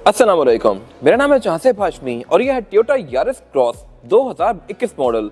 अस्सलाम वालेकुम, मेरा नाम है जहांसेब हाशमी और यह है टोयोटा यारिस क्रॉस 2021 मॉडल।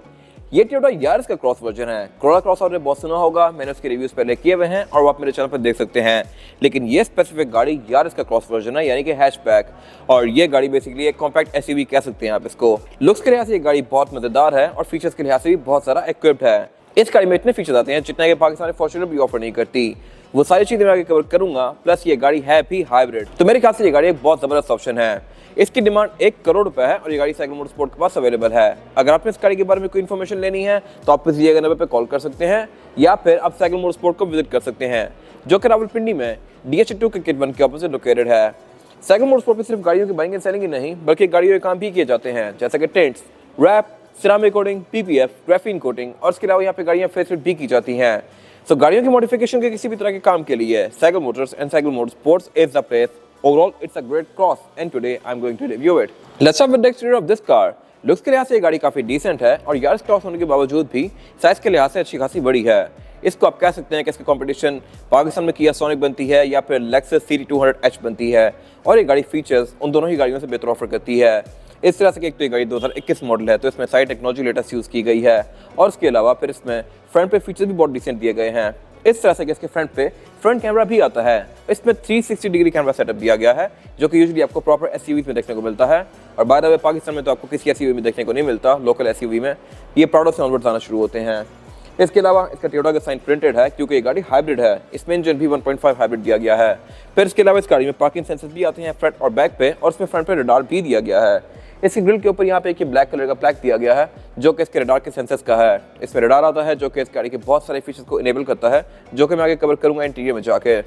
ये टोयोटा यारिस का क्रॉस वर्जन है। कोरोला क्रॉस आपने बहुत सुना होगा, मैंने उसके रिव्यूज पहले किए हुए हैं और वो आप मेरे चैनल पर देख सकते हैं। लेकिन ये स्पेसिफिक गाड़ी यारिस का क्रॉस वर्जन है, यानी कि हैचबैक। और ये गाड़ी बेसिकली एक कॉम्पैक्ट एसयूवी कह सकते हैं आप इसको। लुक्स के लिहाज से ये गाड़ी बहुत मजेदार है और फीचर्स के लिहाज से भी बहुत सारा इक्विप्ड है। इस गाड़ी में इतने फीचर्स आते हैं जितना कि पाकिस्तान फॉर्च्यूनर भी ऑफर नहीं करती। वो सारी चीजें मैं आगे कवर करूंगा। प्लस ये गाड़ी है भी हाइब्रिड, तो मेरे ख्याल से ये गाड़ी एक बहुत जबरदस्त ऑप्शन है। इसकी डिमांड 1 करोड़ रुपए है और ये गाड़ी साइकिल मोटरस्पोर्ट के पास अवेलेबल है। अगर आपने इस गाड़ी के बारे में कोई इन्फॉर्मेशन लेनी है तो आप इस दिए गए नंबर पे कॉल कर सकते हैं या फिर आप साइकिल मोटरस्पोर्ट को विजिट कर सकते हैं, जो कि रावलपिंडी में DH2 क्रिकेट 1 के ऑपोजिट लोकेटेड है। साइकिल मोटरस्पोर्ट पे सिर्फ गाड़ियों की बाइंग एंड सेलिंग ही नहीं बल्कि गाड़ियों के काम भी किए जाते हैं, जैसे कि tints, wrap, ceramic coating, PPF, graphene coating और इसके अलावा यहाँ पे गाड़ियाँ फेसलिफ्ट भी की जाती हैं। So, गाड़ियों की मॉडिफिकेशन के किसी भी तरह के काम के लिए cycle motors and cycle motorsports is the place. Overall it's a great cross and today I am going to review it. Let's start with the exterior of this car. Looks के लिहाज से ये गाड़ी काफी डिसेंट है और Yaris cross होने के बावजूद भी साइज के लिहाज से अच्छी खासी बड़ी है। इसको आप कह सकते हैं कि इसकी कंपटीशन पाकिस्तान में किया सोनिक बनती है या फिर लेक्सस CT200H बनती है और ये गाड़ी फीचर्स उन दोनों ही गाड़ियों से बेहतर ऑफर करती है। इस तरह से एक तो ये गाड़ी 2021 मॉडल है, तो इसमें सारी टेक्नोलॉजी लेटेस्ट यूज़ की गई है और उसके अलावा फिर इसमें फ्रंट पे फीचर्स भी बहुत डिसेंट दिए गए हैं। इस तरह से इसके फ्रंट पे फ्रंट कैमरा भी आता है। इसमें 360 डिग्री कैमरा सेटअप दिया गया है, जो कि यूजुअली आपको प्रॉपर एसयूवीज में देखने को मिलता है और बाय द वे पाकिस्तान में तो आपको किसी एसयूवी में देखने को नहीं मिलता। लोकल एसयूवी में ये प्राउडो से ऑनवर्ड्स आना शुरू होते हैं। इसके अलावा इसका टोयोटा का साइन प्रिंटेड है क्योंकि ये गाड़ी हाइब्रिड है। इसमें इंजन भी 1.5 हाइब्रिड दिया गया है। फिर इसके अलावा इस गाड़ी में पार्किंग सेंसर्स भी आते हैं फ्रंट और बैक पे और इसमें फ्रंट पे रडार भी दिया गया है। इसके ग्रिल के ऊपर यहाँ पे एक ब्लैक कलर का प्लैक दिया गया है, जो कि इसके रडार के सेंसर्स का है। इसमें रडार आता है जो कि इस गाड़ी के बहुत सारे फीचर्स को इनेबल करता है, जो कि मैं आगे कवर करूंगा इंटीरियर में जाके।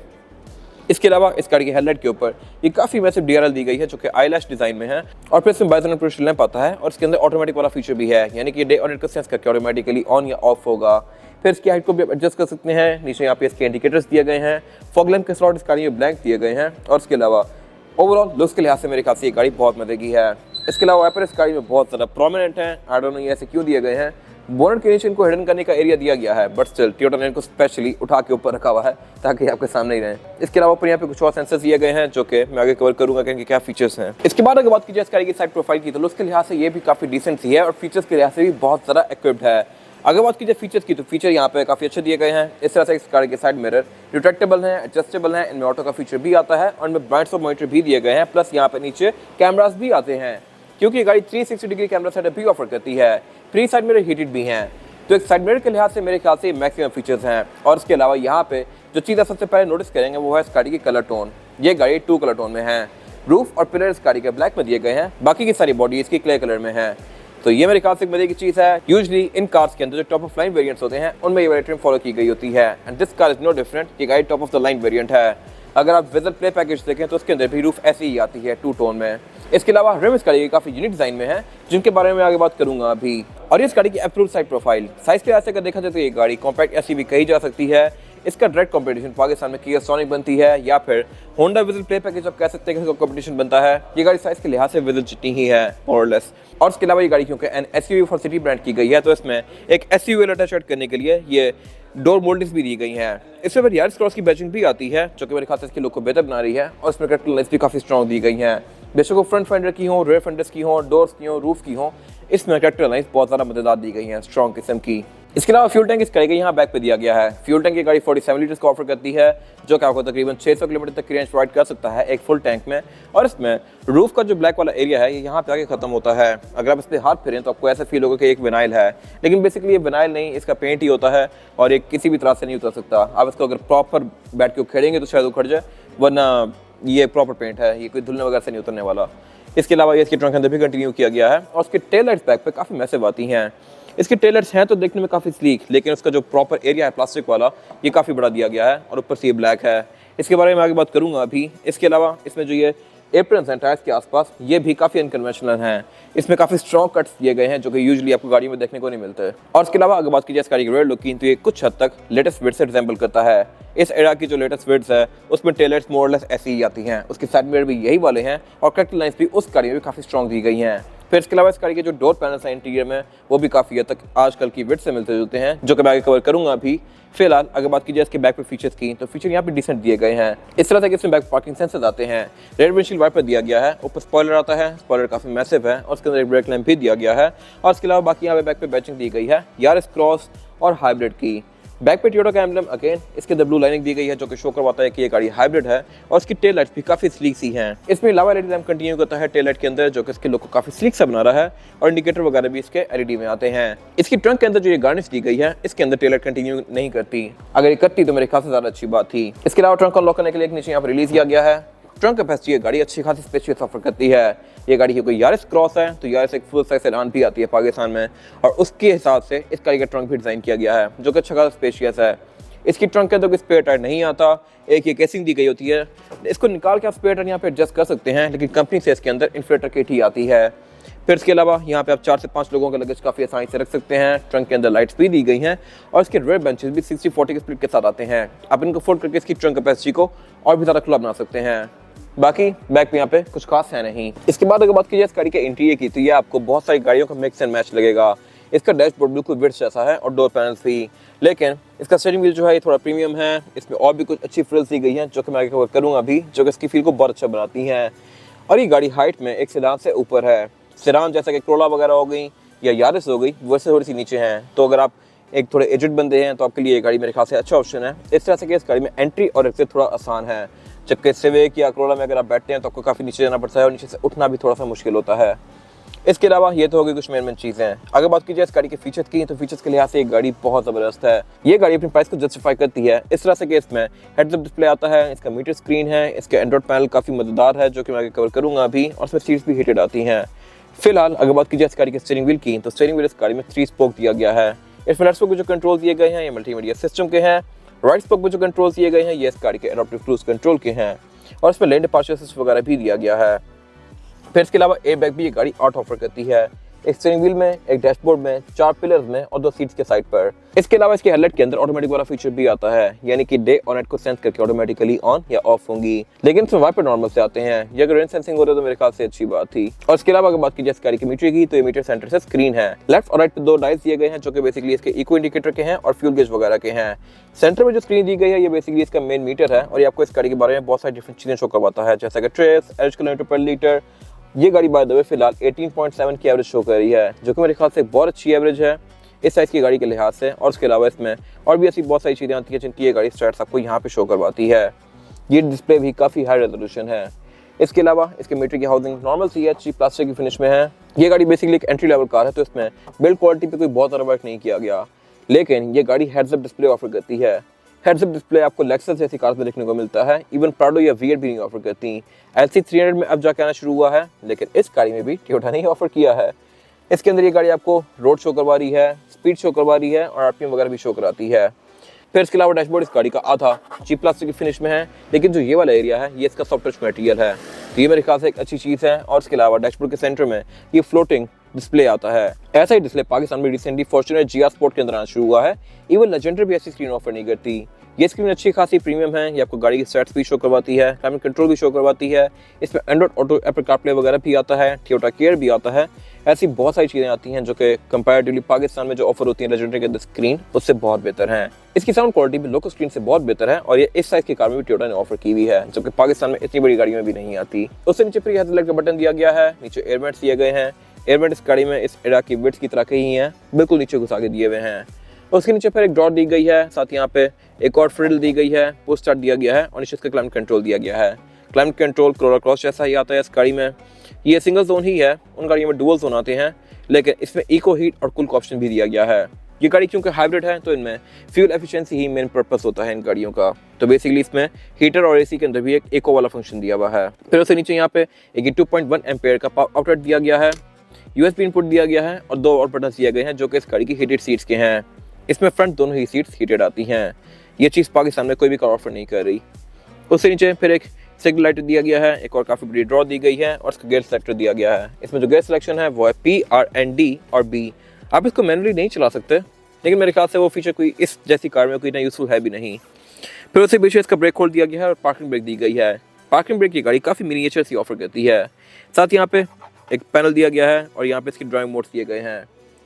इसके अलावा इस गाड़ी के हेडलाइट के ऊपर ये काफी मैसिव DRL दी गई है, जो कि आईलैश डिजाइन में है और फिर इसमें बाइजोनल प्रोजेक्शन लैंप आता है और इसके अंदर ऑटोमेटिक वाला फीचर भी है, यानी कि डे और नाइट को सेंस करके ऑटोमेटिकली ऑन या ऑफ होगा। फिर इसकी हाइट को भी एडजस्ट कर सकते हैं। नीचे यहाँ पे इसके इंडिकेटर्स दिए गए हैं। फॉग लैंप के स्लॉट इस गाड़ी में ब्लैंक दिए गए हैं और इसके अलावा ओवरऑल लुक्स के लिहाज से मेरे ख्याल से ये गाड़ी बहुत मजे की है। इसके अलावा वाइपर इस गाड़ी में बहुत ज़्यादा प्रोमिनेंट है। आई डोंट नो ये ऐसे क्यों दिए गए हैं। बोनट के नीचे इनको हिडन करने का एरिया दिया गया है, बट स्टिल टोयोटा ने इनको स्पेशली उठा के ऊपर रखा हुआ है ताकि आपके सामने ही रहे। इसके अलावा ऊपर यहाँ पे कुछ और सेंसर्स दिए गए हैं, जो कि मैं आगे कवर करूंगा कि इनके क्या फीचर्स हैं। इसके बाद अगर बात की जाए इस गाड़ी की साइड प्रोफाइल की, तो लुक्स के लिहाज से ये भी काफ़ी डिसेंट सी है और फीचर्स के लिहाज से भी बहुत ज़्यादा इक्विप्ड है। अगर बात की जाए फीचर्स की, तो फीचर यहाँ पे काफ़ी अच्छे दिए गए हैं। इस तरह से इस गाड़ी के साइड मिरर रिट्रैक्टेबल हैं, एडजस्टेबल हैं, इनमें ऑटो का फीचर भी आता है और इनमें ब्राइट स्पॉट मॉनिटर भी दिए गए हैं। प्लस यहाँ पे नीचे कैमरास भी आते हैं, क्योंकि ये गाड़ी 360 डिग्री कैमरा सेटअप भी ऑफर करती है। प्री साइड मिरर हीटेड भी हैं, तो एक साइड मिरर के लिहाज से मेरे ख्याल से मैक्सिमम फीचर्स हैं। और इसके अलावा यहाँ पे जो चीज़ सबसे पहले नोटिस करेंगे वो है इस गाड़ी की कलर टोन। ये गाड़ी 2 कलर टोन में है। रूफ और पिलर इस गाड़ी के ब्लैक में दिए गए हैं, बाकी की सारी बॉडी इसकी क्लियर कलर में है। तो ये मेरे ख्याल से मजे की चीज़ है। यूजुअली इन कार्स के अंदर जो टॉप ऑफ लाइन वेरिएंट्स होते हैं उनमें ये वाली ट्रिम फॉलो की गई होती है and this car is no different. ये गाड़ी top of the line variant है। अगर आप विजल प्ले पैकेज देखें तो उसके अंदर भी रूफ ऐसी ही आती है 2 टोन में। इसके अलावा रिम इस गाड़ी की काफ़ी यूनिक डिजाइन में है, जिनके बारे में आगे बात करूंगा अभी। और इस गाड़ी की अप्रूव्ड साइड प्रोफाइल साइज के लिहाज से अगर देखा जाए तो ये गाड़ी कॉम्पैक्ट एसयूवी कही जा सकती है। इसका डायरेक्ट कंपटीशन पाकिस्तान में किया सोनिक बनती है या फिर होंडा विजल प्ले पैकेज आप कह सकते हैं कि इसका कंपटीशन बनता है। ये गाड़ी साइज के लिहाज से विजल जितनी ही है मोर और लेस। और इसके अलावा ये गाड़ी क्योंकि N SUV for city brand की गई है, तो इसमें एक एसयूवी अटैच करने के लिए ये डोर मोल्डिंग्स भी दी गई हैं। इसमें फिर यारिस क्रॉस की बैचिंग भी आती है, जो कि मेरे ख्याल से इसके लुक को बेहतर बना रही है और इसमें करेक्टर लाइट्स भी काफ़ी स्ट्रॉन्ग दी गई हैं। बेशक वो फ्रंट फेंडर की हो, रेयर फेंडर्स की हो, डोर्स की हो, रूफ की हो, इसमें करेक्टर लाइट्स बहुत ज़्यादा मजेदार दी गई हैं, स्ट्रॉन्ग किस्म की। इसके अलावा फ्यूल टैंक इस गाड़ी के यहाँ बैक पे दिया गया है। फ्यूल टैंक की गाड़ी 47 लीटर्स का ऑफर करती है, जो कि आपको तकरीबन 600 किलोमीटर तक की रेंज प्रोवाइड कर सकता है एक फुल टैंक में। और इसमें रूफ का जो ब्लैक वाला एरिया है ये यहाँ पे आके खत्म होता है। अगर आप इस पर हाथ फेरें तो आपको ऐसा फील होगा कि एक विनाइल है, लेकिन बेसिकली ये विनाइल नहीं, इसका पेंट ही होता है और ये किसी भी तरह से नहीं उतर सकता। आप इसको अगर प्रॉपर बैठ के खेलेंगे तो शायद उखड़ जाए, वरना ये प्रॉपर पेंट है, ये कोई धुलने वगैरह से नहीं उतरने वाला। इसके अलावा ये इसके ट्रंक के अंदर भी कंटिन्यू किया गया है और उसके टेल लाइट्स बैक पे काफ़ी मैसिव आती हैं। इसके टेल लाइट्स हैं तो देखने में काफ़ी स्लीक, लेकिन उसका जो प्रॉपर एरिया है प्लास्टिक वाला ये काफ़ी बड़ा दिया गया है और ऊपर से ये ब्लैक है। इसके बारे में आगे बात करूंगा अभी। इसके अलावा इसमें जो ये एप्रन्स हैं टायर्स के आसपास ये भी काफ़ी अनकन्वेंशनल हैं। इसमें काफ़ी स्ट्रॉन्ग कट्स दिए गए हैं, जो कि यूजुअली आपको गाड़ी में देखने को नहीं मिलते। और इसके अलावा अगर बात की जाए इस गाड़ी की रेयर लुक की, तो ये कुछ हद तक लेटेस्ट विड से रिजेंबल करता है। इस एरा की जो लेटेस्ट विड्स है उसमें टेल लाइट्स मोर और लेस ऐसी ही आती हैं। उसके साइड मिरर भी यही वाले हैं और करेक्टर लाइन्स भी उस गाड़ी में भी काफ़ी स्ट्रॉन्ग दी गई हैं। फिर इसके अलावा इस गाड़ी के जो डोर पैनल्स हैं इंटीरियर में वो भी काफ़ी हद तक आजकल की विड से मिलते जुलते हैं, जो कि मैं आगे कवर करूंगा अभी। फिलहाल अगर बात की जाए इसके बैक पे फीचर्स की, तो फीचर यहाँ पे डिसेंट दिए गए हैं। इस तरह से कि इसमें बैक पार्किंग सेंसर्स आते हैं, रेयर विंडशील्ड वाइपर दिया गया है, ऊपर स्पॉइलर आता है, स्पॉइलर काफ़ी मैसिव है और उसके अंदर एक ब्रेक लैंप भी दिया गया है। और इसके अलावा बाकी यहाँ पे बैक पे बैचिंग दी गई है यारिस क्रॉस और हाइब्रिड की। बैक पे टोयोटा का एम्बलम अगेन इसके अंदर ब्लू लाइनिंग दी गई है, जो कि शो करवाता है कि ये गाड़ी हाइब्रिड है। और इसकी टेल लाइट्स भी काफी स्लीक सी हैं। इसमें लावा एलईडी लैंप कंटिन्यू करता है टेल लाइट के अंदर, जो कि इसके लुक को काफी स्लीक सा बना रहा है। और इंडिकेटर वगैरह भी इसके एलईडी में आते हैं। इसकी ट्रंक के अंदर जो ये गार्निश दी गई है, इसके अंदर टेल लाइट कंटिन्यू नहीं करती। अगर ये करती तो मेरे ख्याल से ज्यादा अच्छी बात थी। इसके अलावा ट्रंक को अनलॉक करने के लिए एक नीचे यहाँ पर रिलीज किया गया है। ट्रंक कैपेसिटी ये गाड़ी अच्छी खासी स्पेशियस ऑफर करती है। ये गाड़ी की कोई यारिस क्रॉस है तो यारिस एक फुल साइज सेडान भी आती है पाकिस्तान में, और उसके हिसाब से इस गाड़ी का ट्रंक भी डिजाइन किया गया है, जो कि अच्छा खासा स्पेशियस है। इसकी ट्रंक के अंदर कोई स्पेयर टायर नहीं आता, एक ये केसिंग दी गई होती है। इसको निकाल के आप स्पेयर टायर यहाँ पे एडजस्ट कर सकते हैं, लेकिन कंपनी से इसके अंदर इन्फ्लेटर किट ही आती है। फिर इसके अलावा यहाँ पे आप 4 से 5 लोगों का लगेज काफ़ी आसानी से रख सकते हैं। ट्रंक के अंदर लाइट्स भी दी गई हैं और इसके रेयर बेंचेस भी 60-40 के स्प्लिट के साथ आते हैं। आप इनको फोल्ड करके इसकी ट्रंक कैपेसिटी को और भी ज़्यादा खुला बना सकते हैं। बाकी बैक पे यहाँ पे कुछ खास है नहीं। इसके बाद अगर बात की जाए इस गाड़ी के इंटीरियर की, तो ये आपको बहुत सारी गाड़ियों का मिक्स एंड मैच लगेगा। इसका डैशबोर्ड बिल्कुल विड्थ जैसा है और डोर पैनल्स भी, लेकिन इसका स्टीयरिंग व्हील जो है ये थोड़ा प्रीमियम है। इसमें और भी कुछ अच्छी फ्रिल्स दी गई हैं, जो कि मैं आगे कवर करूँगा अभी, जो कि इसकी फील को बहुत अच्छा बनाती हैं। और ये गाड़ी हाइट में एक सेडान से ऊपर है। सेडान जैसा कि कोरोला वगैरह हो गई या यारिस हो गई, वैसे थोड़ी सी नीचे हैं। तो अगर आप एक थोड़े एजेड बंदे हैं तो आपके लिए ये गाड़ी मेरे ख्याल से अच्छा ऑप्शन है। इस तरह से कि इस गाड़ी में एंट्री और एग्जिट थोड़ा आसान है, जबकि सिविक या कोरोला में अगर आप बैठते हैं तो आपको काफ़ी नीचे जाना पड़ता है और नीचे से उठना भी थोड़ा सा मुश्किल होता है। इसके अलावा ये तो हो गई कुछ मेन चीज़ें। अगर बात की जाए इस गाड़ी के फीचर्स की, तो फीचर्स के लिहाज से एक गाड़ी बहुत ज़बरदस्त है। ये गाड़ी अपनी प्राइस को जस्टिफाई करती है इस तरह से कि इसमें हेड्स अप डिस्प्ले आता है, इसका मीटर स्क्रीन है, इसके एंड्रॉइड पैनल काफ़ी मजेदार है, जो कि मैं आगे कवर करूँगा अभी, और इसमें सीट्स भी हीटेड आती हैं। फिलहाल अगर बात की जाए इस गाड़ी के स्टीयरिंग व्हील की, तो स्टीयरिंग व्हील इस गाड़ी में 3 स्पोक दिया गया है। इसमें लेफ्ट स्पोक में जो कंट्रोल दिए गए हैं ये मल्टीमीडिया सिस्टम के हैं। राइट स्पोक में जो कंट्रोल दिए गए हैं ये इस गाड़ी के एडाप्टिव क्रूज कंट्रोल के हैं, और इसमें लेन डिपार्चर असिस्ट वगैरह भी दिया गया है। फिर इसके अलावा एयर बैग भी ये गाड़ी ऑटो ऑफर करती है, एक स्टीयरिंग व्हील में, एक डैशबोर्ड में, 4 पिलर्स में और 2 सीट्स के साइड पर। इसके अलावा इसके हेडलाइट के अंदर ऑटोमेटिक वाला फीचर भी आता है, यानी कि डे और नाइट को सेंस करके ऑटोमेटिकली ऑन या ऑफ होंगी, लेकिन इसमें वाइपर नॉर्मल से आते हैं। ये अगर रेन सेंसिंग हो रहा है तो मेरे ख्याल से अच्छी बात थी। और इसके अलावा अगर बात की जाए इस गाड़ी की मीटर की, तो ये मीटर सेंटर से स्क्रीन है। लेफ्ट और राइट पे 2 डायल्स दिए गए हैं, जो कि बेसिकली इसके इको इंडिकेटर के हैं और फ्यूल गेज वगैरह के हैं। सेंटर में जो स्क्रीन दी गई है ये बेसिकली इसका मेन मीटर है, और ये आपको इस गाड़ी के बारे में बहुत सारी डिफरेंट चीजें शो करवाता है, जैसा कि ट्रेस, एवरेज किलोमीटर पर लीटर। ये गाड़ी बाय द वे फिलहाल 18.7 की एवरेज शो कर रही है, जो कि मेरे ख्याल से बहुत अच्छी एवरेज है इस साइज की गाड़ी के लिहाज से। और उसके अलावा इसमें और भी ऐसी बहुत सारी चीज़ें आती हैं जिनकी ये गाड़ी स्टैट्स आपको यहाँ पे शो करवाती है। ये डिस्प्ले भी काफ़ी हाई रेजोल्यूशन है। इसके अलावा इसके मीटर की हाउसिंग नॉर्मल सी अच्छी प्लास्टिक की फिनिश में है। ये गाड़ी बेसिकली एक एंट्री लेवल कार है, तो इसमें बिल्ड क्वालिटी पे कोई बहुत ज़्यादा वर्क नहीं किया गया, लेकिन ये गाड़ी हेड्स अप डिस्प्ले ऑफर करती है। हेड्स अप डिस्प्ले आपको लेक्सस जैसी कार्स में देखने को मिलता है, इवन प्राडो या वी8 भी नहीं ऑफर करती। LC300 में अब जाके आना शुरू हुआ है, लेकिन इस गाड़ी में भी टोयोटा ने ऑफर किया है। इसके अंदर ये गाड़ी आपको रोड शो करवा रही है, स्पीड शो करवा रही है और आरपीएम वगैरह भी शो कराती है। फिर इसके अलावा डैशबोर्ड इस गाड़ी का आधा चीप प्लास्टिक की फिनिश में है, लेकिन जो ये वाला एरिया है ये इसका सॉफ्ट टच मटेरियल है, तो ये मेरे ख्याल से एक अच्छी चीज़ है। और इसके अलावा डैशबोर्ड के सेंटर में ये फ्लोटिंग डिस्प्ले आता है। ऐसा ही डिस्प्ले पाकिस्तान में रिसेंटली फॉर्च्यूनर GR स्पोर्ट के अंदर आना शुरू हुआ है। इवन लेजेंडर भी ऐसी स्क्रीन ऑफर नहीं करती। ये स्क्रीन अच्छी खासी प्रीमियम है, ये आपको गाड़ी की स्टैट्स भी शो करवाती है, क्लाइमेट कंट्रोल भी शो करवाती है। इसमें एंड्रॉइड ऑटो, एप्पल कारप्ले वगैरह भी आता है, टोयोटा केयर भी आता है। ऐसी बहुत सारी चीज़ें आती हैं जो कि कंपैरेटिवली पाकिस्तान में जो ऑफर होती है लेजेंडरी के स्क्रीन उससे बहुत बेहतर है। इसकी साउंड क्वालिटी भी लोकल स्क्रीन से बहुत बेहतर है, और ये इस साइज की कार में भी टोयोटा ने ऑफर की हुई है, जबकि पाकिस्तान में इतनी बड़ी गाड़ियों में भी नहीं आती। उससे नीचे पर हेडलाइट का बटन दिया गया है, नीचे एयरमेट्स दिए गए हैं। एयरमेट इस गाड़ी में इस एरा की विड्थ की तरह के ही हैं, बिल्कुल नीचे घुसा के दिए हुए हैं। उसके नीचे फिर एक डॉट दी गई है, साथ यहाँ पे एक और फ्रिल दी गई है, पुश स्टार्ट दिया गया है और नीचे इसका क्लाइमेट कंट्रोल दिया गया है। क्लाइमेट कंट्रोल कोरोला क्रॉस जैसा ही आता है इस गाड़ी में। ये सिंगल जोन ही है, उन गाड़ियों में डुअल जोन आते हैं, लेकिन इसमें इको हीट और कूल का ऑप्शन भी दिया गया है। ये गाड़ी क्योंकि हाइब्रिड है तो इनमें फ्यूल एफिशिएंसी ही मेन पर्पस होता है इन गाड़ियों का, तो बेसिकली इसमें हीटर और एसी के अंदर भी एक इको वाला फंक्शन दिया हुआ है। फिर उससे नीचे यहाँ पे एक 2.1 एम्पेयर का आउटलेट दिया गया है, USB इनपुट दिया गया है और 2 और बटन दिए गए हैं जो कि इस गाड़ी की हीटेड सीट्स के हैं। इसमें फ्रंट दोनों ही सीट्स हीटेड आती हैं। ये चीज़ पाकिस्तान में कोई भी कार ऑफर नहीं कर रही। उससे नीचे फिर एक सिग्नल लाइट दिया गया है, एक और काफ़ी बड़ी ड्रॉ दी गई है और इसका गेयर सेलेक्टर दिया गया है। इसमें जो गेयर सिलेक्शन है वो है P, R, N, D और B। आप इसको मैनुअली नहीं चला सकते, लेकिन मेरे ख्याल से वो फीचर कोई इस जैसी कार में कोई इतना यूजफुल है भी नहीं। फिर उससे पीछे इसका ब्रेक होल्ड दिया गया है और पार्किंग ब्रेक दी गई है। पार्किंग ब्रेक की गाड़ी काफ़ी मिनिएचर सी ऑफर करती है। साथ यहाँ पे एक पैनल दिया गया है और यहाँ पे इसकी ड्राइविंग मोड्स दिए गए हैं।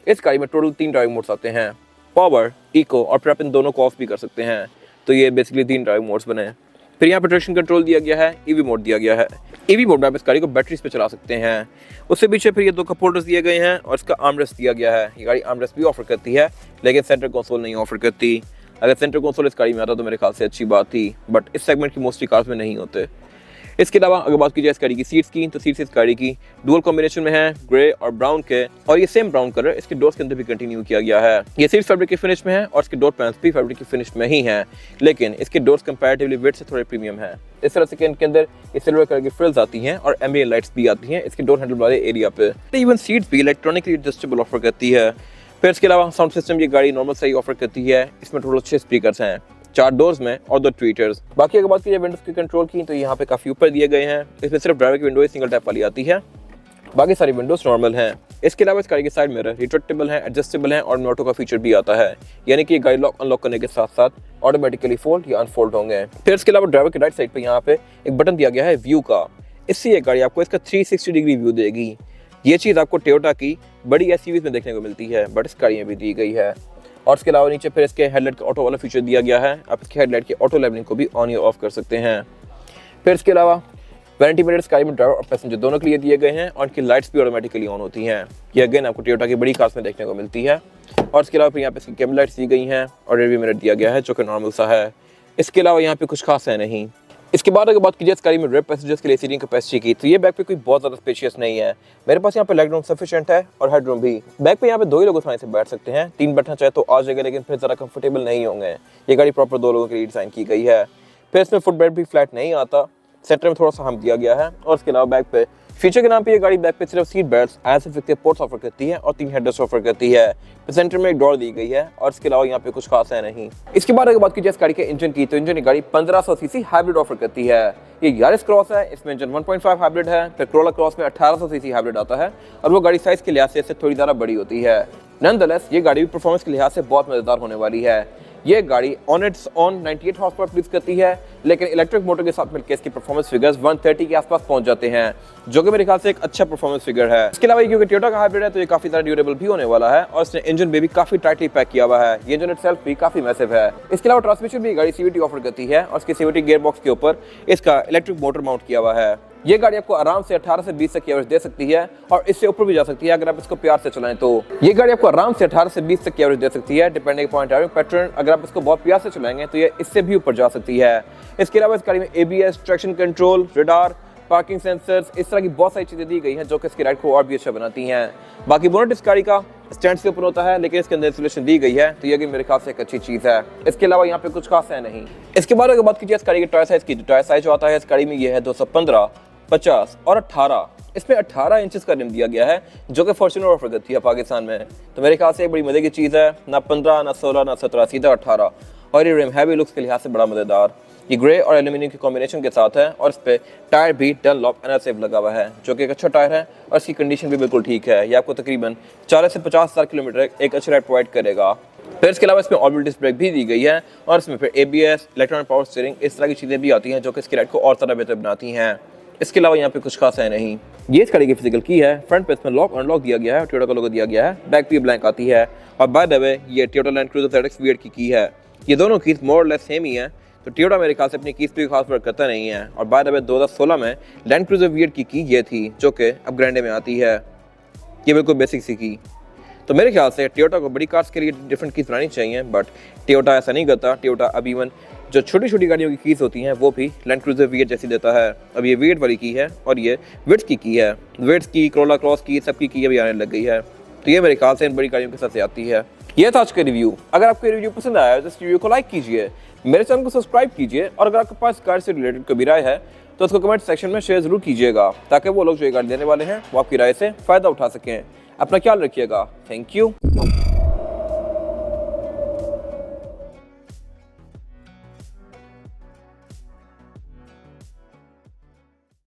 इस गाड़ी में टोटल 3 ड्राइविंग मोड्स आते हैं, पावर, इको और फिर आप इन दोनों को ऑफ भी कर सकते हैं। तो ये बेसिकली 3 ड्राइविंग मोड्स बने। फिर यहाँ पे ट्रैक्शन कंट्रोल दिया गया है, ईवी मोड दिया गया है। ईवी मोड में आप इस गाड़ी को बैटरीज पे चला सकते हैं। उससे पीछे फिर ये 2 कप होल्डर्स दिए गए हैं और इसका आर्मरेस्ट दिया गया है। ये गाड़ी आर्मरेस्ट भी ऑफर करती है लेकिन सेंटर कंसोल नहीं ऑफर करती। अगर सेंटर कंसोल इस गाड़ी में आता तो मेरे ख्याल से अच्छी बात थी, बट इस सेगमेंट की मोस्टली कार्स में नहीं होते। इसके अलावा अगर बात की जाए इस गाड़ी की सीट्स की, तो सीट्स इस गाड़ी की डुअल कॉम्बिनेशन में है, ग्रे और ब्राउन के, और ये सेम ब्राउन कलर इसके डोर्स के अंदर भी कंटिन्यू किया गया है। ये सीट्स फैब्रिक की फिनिश में है और इसके डोर पैनल्स भी फैब्रिक की फिनिश में ही हैं, लेकिन इसके डोर्स कंपैरेटिवली वेट से थोड़े प्रीमियम है। इस तरह से इनके अंदर ये सिल्वर कलर की फ्रिल्स आती हैं और एम्बिएंट लाइट्स भी आती हैं इसके डोर हैंडल वाले एरिया पे। इवन सीट्स भी इलेक्ट्रॉनिकली एडजस्टेबल ऑफर करती है। फिर इसके अलावा साउंड सिस्टम ये गाड़ी नॉर्मल सही ऑफर करती है। इसमें टोटल 6 स्पीकर्स हैं, 4 डोर्स में और 2 ट्वीटर्स। बाकी अगर बात की जाए विंडोज के कंट्रोल की, तो यहाँ पे काफी ऊपर दिए गए हैं। इसमें सिर्फ ड्राइवर की विंडो सिंगल टैप वाली आती है, बाकी सारी विंडोज नॉर्मल हैं। इसके अलावा इस गाड़ी के साइड मिरर रिट्रैक्टेबल है, एडजस्टेबल है और ऑटो का फीचर भी आता है, यानी कि गाड़ी लॉक अनलॉक करने के साथ साथ ऑटोमेटिकली फोल्ड या अनफोल्ड होंगे। फिर इसके अलावा ड्राइवर के राइट साइड पे यहाँ पे एक बटन दिया गया है व्यू का। इससे ये गाड़ी आपको इसका 360 डिग्री व्यू देगी। ये चीज़ आपको टोयोटा की बड़ी एसयूवीज में देखने को मिलती है, बट इस गाड़ी में भी दी गई है। और इसके अलावा नीचे फिर इसके हेडलाइट का ऑटो वाला फीचर दिया गया है। आप इसके हेडलाइट के ऑटो लेवलिंग को भी ऑन या ऑफ कर सकते हैं। फिर इसके अलावा वैनिटी मिरर्स गाड़ी में ड्राइवर और पैसेंजर दोनों के लिए दिए गए हैं और इनकी लाइट्स भी ऑटोमेटिकली ऑन होती हैं। ये अगेन आपको टोयोटा की बड़ी कार्स में देखने को मिलती है। और इसके अलावा फिर यहाँ पे इसकी कैमरा लाइट्स दी गई हैं और रियर व्यू मिरर दिया गया है जो कि नॉर्मल सा है। इसके अलावा यहाँ पे कुछ खास है नहीं। इसके बाद अगर बात कीजिए इस गाड़ी में रेयर पैसेंजर्स के लिए सीटिंग कैपेसिटी की, तो ये बैक पे कोई बहुत ज़्यादा स्पेशियस नहीं है। मेरे पास यहाँ पे लेग रूम सफिशिएंट है और हेड रूम भी। बैक पे यहाँ पे 2 ही लोग आसानी से बैठ सकते हैं, 3 बैठना चाहे तो आ जाएगा, लेकिन फिर ज़रा कंफर्टेबल नहीं होंगे। ये गाड़ी प्रॉपर 2 लोगों के लिए डिज़ाइन की गई है। फिर इसमें फुट बेड भी फ्लैट नहीं आता, सेंटर में थोड़ा सा हम दिया गया है। और इसके अलावा बैक पे फीचर के नाम पे ये गाड़ी बैक पे सिर्फ सीट बेल्ट्स, एज पोर्ट्स ऑफर करती है और 3 हेडरेस्ट ऑफर करती है। सेंटर में एक डोर दी गई है और इसके अलावा यहाँ पे कुछ खास है नहीं। इसके बाद अगर बात की जाए इस गाड़ी के इंजन की, तो इंजन ये गाड़ी 1500 सीसी हाइब्रिड ऑफर करती है। ये यारिस क्रॉस है, इसमें इंजन 1.5 हाइब्रिड है। फिर कोरोला क्रॉस में 1800 सीसी हाइब्रिड आता है और वो गाड़ी साइज के लिहाज से इससे थोड़ी ज़्यादा बड़ी होती है। नॉनदलेस ये गाड़ी भी परफॉर्मेंस के लिहाज से बहुत मजेदार होने वाली है। ये गाड़ी on it's on 98 horse power produce करती है, लेकिन इलेक्ट्रिक मोटर के साथ मिलकर इसकी परफॉर्मेंस फिगर्स 130 के आसपास पहुंच जाते हैं, जो कि मेरे ख्याल से एक अच्छा परफॉर्मेंस फिगर है। इसके अलावा क्योंकि टोयोटा का हाइब्रिड है तो ये काफी ज्यादा ड्यूरेबल भी होने वाला है और इसने इंजन में भी काफी टाइटली पैक किया हुआ है। ये इंजन इटसेल्फ भी काफी मैसिव है। इसके अलावा ट्रांसमिशन भी गाड़ी सीवीटी ऑफर करती है और इसकी सीवीटी गियर बॉक्स के ऊपर इसका इलेक्ट्रिक मोटर माउंट किया हुआ है। ये गाड़ी आपको आराम से 18 से 20 तक की एवरेज दे सकती है और इससे ऊपर भी जा सकती है अगर आप इसको प्यार से चलाएं तो। ये गाड़ी आपको आराम से 18 से 20 तक की एवरेज दे सकती है डिपेंडिंग अपॉन ड्राइविंग पैटर्न। अगर आप इसको बहुत प्यार से चलाएंगे तो ये इससे भी ऊपर जा सकती है। इसके अलावा इस गाड़ी में ABS, traction control, radar, parking sensors, इस तरह की बहुत सारी चीजें दी गई हैं जो कि इसकी राइड को और भी अच्छा बनाती हैं। बाकी बोनट इस गाड़ी का स्टैंड से ऊपर होता है, लेकिन इसके अंदर इंसुलेशन दी गई है, तो ये मेरे ख्याल से एक अच्छी चीज है। इसके अलावा यहाँ पे कुछ खास है नहीं। इसके बाद अगर बात कीजिए इस गाड़ी के टायर साइज की, टायर साइज जो आता है इस गाड़ी में ये है 215, 50 और 18। इसमें 18 इंचेस का रिम दिया गया है जो कि फॉर्च्यूनर ऑफर करती है पाकिस्तान में, तो मेरे ख्याल से एक बड़ी मजे की चीज़ है। ना 15, ना 16, ना 17, सीधा 18। और ये रिम हैवी लुक्स के लिहाज से बड़ा मजेदार। ये ग्रे और एल्यूमिनियम के कॉम्बिनेशन के साथ है और इस पे टायर भी डनलॉप एनआरसेव लगा हुआ है जो कि एक अच्छा टायर है और इसकी कंडीशन भी बिल्कुल ठीक है। ये आपको तकरीबन 40 से 50,000 किलोमीटर एक अच्छी राइड प्रोवाइड करेगा। फिर इसके अलावा इसमें ऑल व्हील डिस्क ब्रेक भी दी गई है और इसमें फिर ABS, इलेक्ट्रॉनिक पावर स्टीयरिंग, इस तरह की चीज़ें भी आती हैं जो कि इसकी राइड को और ज़्यादा बेहतर बनाती हैं। इसके अलावा यहाँ पे कुछ खास है नहीं। ये इस गाड़ी की फिजिकल की है। फ्रंट पे इसमें लॉक अनलॉक दिया गया है, टोयोटा का लोगो दिया गया है। बैक पे ब्लैंक आती है और बाय द वे ये Toyota land cruiser ZX V8 की है। ये दोनों कीज मोर और लेस सेम ही है, तो टोयोटा मेरे ख्याल से अपनी कीज पे खास वर्क करता नहीं है। और बाय द वे 2016 में लैंड क्रूजर V8 की ये थी जो कि अब ग्रैंडे में आती है। ये बिल्कुल बेसिक सी की। तो मेरे ख्याल से टोयोटा को बड़ी कार्स के लिए डिफरेंट कीज बनानी चाहिए, बट टोयोटा ऐसा नहीं करता। टोयोटा अब इवन जो छोटी छोटी गाड़ियों की कीज होती हैं वो भी लैंड क्रूजर V8 जैसी देता है। अब ये V8 वाली की है और ये विट्स की है। विट्स की, कोरोला क्रॉस की, सबकी की अभी आने लग गई है, तो ये मेरे ख्याल से इन बड़ी गाड़ियों के साथ से आती है। ये था आज का रिव्यू। अगर आपको ये रिव्यू पसंद आया तो इस रिव्यू को लाइक कीजिए, मेरे चैनल को सब्सक्राइब कीजिए और अगर आपके पास कार से रिलेटेड कोई राय है तो उसको कमेंट सेक्शन में शेयर जरूर कीजिएगा ताकि वो लोग जो ये गाड़ी देने वाले हैं वो आपकी राय से फ़ायदा उठा सकें। अपना ख्याल रखिएगा। Thank you.